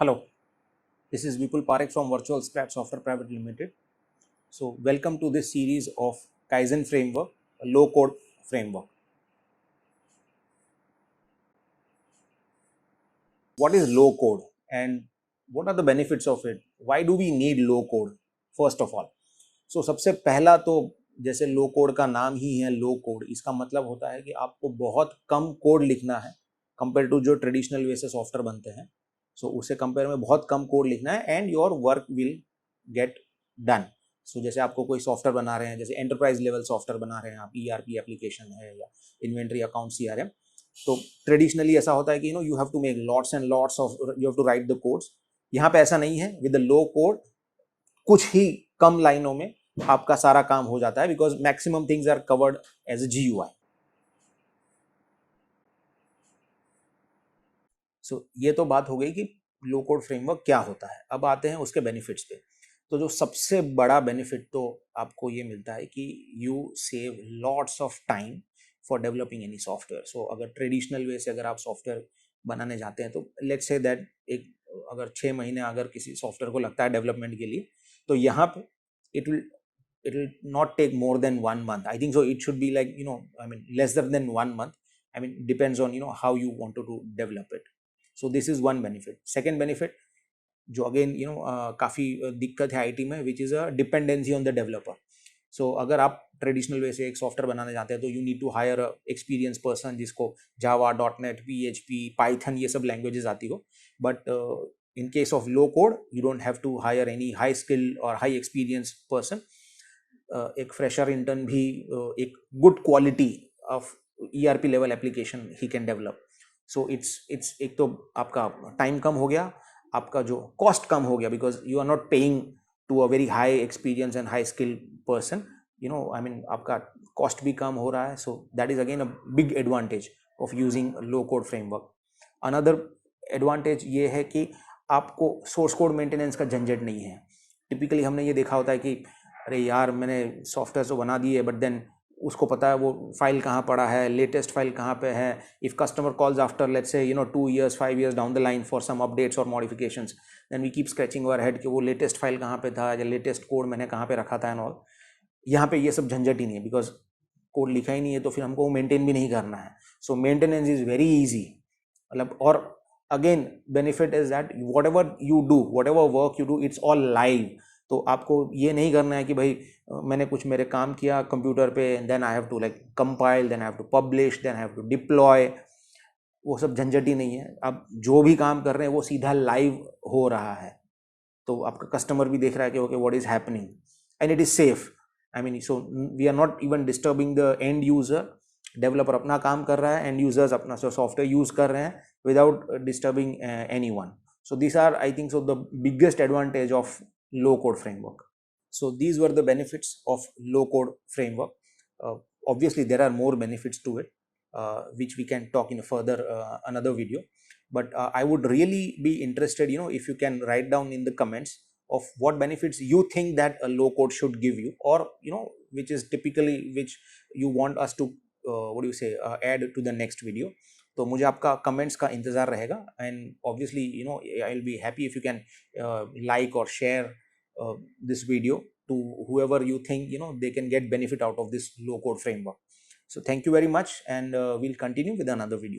Hello, this is Vipul Parekh from Virtual Scratch Software Private Limited. So, welcome to this series of Kaizen framework, a low code framework. What is low code and what are the benefits of it? Why do we need low code? First of all, so सबसे पहला तो जैसे लो code का नाम ही है लो code, इसका मतलब होता है कि आपको बहुत कम कोड लिखना है कंपेयर टू जो ट्रेडिशनल वे से सॉफ्टवेयर बनते हैं. सो उससे कंपेयर में बहुत कम कोड लिखना है and your work will get done. So जैसे आपको कोई सॉफ्टवेयर बना रहे हैं, जैसे एंटरप्राइज लेवल सॉफ्टवेयर बना रहे हैं आप, ईआरपी एप्लीकेशन है या इन्वेंट्री अकाउंट सीआरएम, तो ट्रेडिशनली ऐसा होता है कि you have to make lots and lots of, you have to write the codes. यहाँ पे ऐसा नहीं है. विद द लो कोड कुछ ही कम लाइनों में आपका सारा काम हो जाता है because maximum things are covered as a GUI. So ये तो बात हो गई कि लो कोड फ्रेमवर्क क्या होता है. अब आते हैं उसके बेनिफिट्स पे. तो जो सबसे बड़ा बेनिफिट तो आपको ये मिलता है कि you save lots of time for developing any software. So अगर ट्रेडिशनल वे से अगर आप सॉफ्टवेयर बनाने जाते हैं तो लेट्स से दैट एक अगर 6 महीने अगर किसी सॉफ्टवेयर को लगता है डेवलपमेंट के लिए, तो यहाँ पे it will not take more than 1 month. I think so it should be like lesser than 1 month. Depends on how you want to develop it. So this is one benefit. Second benefit, जो again काफ़ी दिक्कत है IT में, which is a dependency on the developer. So अगर आप traditional way से एक software बनाने जाते हैं तो you need to hire experience person जिसको Java, dot net, PHP, Python ये सब लैंग्वेजेस आती हो. But in case of low code you don't have to hire any high skill और हाई एक्सपीरियंस पर्सन. एक फ्रेशर इंटर्न भी एक good quality of ERP level application ही can develop. So it's एक तो आपका टाइम कम हो गया, आपका जो कॉस्ट कम हो गया because you are not paying to a very high experience and high skill person. आपका कॉस्ट भी कम हो रहा है. So that is again a big advantage of using low code framework. Another advantage ये है कि आपको सोर्स कोड मेंटेनेंस का झंझट नहीं है. टिपिकली हमने ये देखा होता है कि अरे यार मैंने सॉफ्टवेयर तो बना दिए बट देन उसको पता है वो फाइल कहाँ पड़ा है, लेटेस्ट फाइल कहाँ पे है. If customer calls after let's say 2 years 5 years down the line for some updates और modifications, then we keep scratching our head कि वो लेटेस्ट फाइल कहाँ पे था या लेटेस्ट कोड मैंने कहाँ पे रखा था एंड ऑल. यहाँ पे ये सब झंझट ही नहीं है बिकॉज कोड लिखा ही नहीं है तो फिर हमको मेंटेन भी नहीं करना है. सो मेंटेनेंस इज़ वेरी ईजी. मतलब और again benefit is that what ever you do, what ever work you do, it's all live. तो आपको ये नहीं करना है कि भाई मैंने कुछ मेरे काम किया कंप्यूटर पे, then I have to like compile, then I have to publish, then I have to deploy. वो सब झंझट ही नहीं है. आप जो भी काम कर रहे हैं वो सीधा लाइव हो रहा है. तो आपका कस्टमर भी देख रहा है कि okay what is happening and it is safe. So we are not even disturbing the end user. Developer अपना काम कर रहा है, एंड यूजर्स अपना सॉफ्टवेयर यूज कर रहे हैं without disturbing anyone. So these are, I think so, the biggest advantage of low code framework. So these were the benefits of low code framework. uh, Obviously there are more benefits to it, which we can talk in a further another video. But I would really be interested, if you can write down in the comments of what benefits you think that a low code should give you, or which is typically which you want us to what do you say add to the next video. तो मुझे आपका comments का इंतज़ार रहेगा. And obviously I will be happy if you can like और share this video to whoever you think they can get benefit out of this low code framework. So thank you very much, and we'll continue with another video.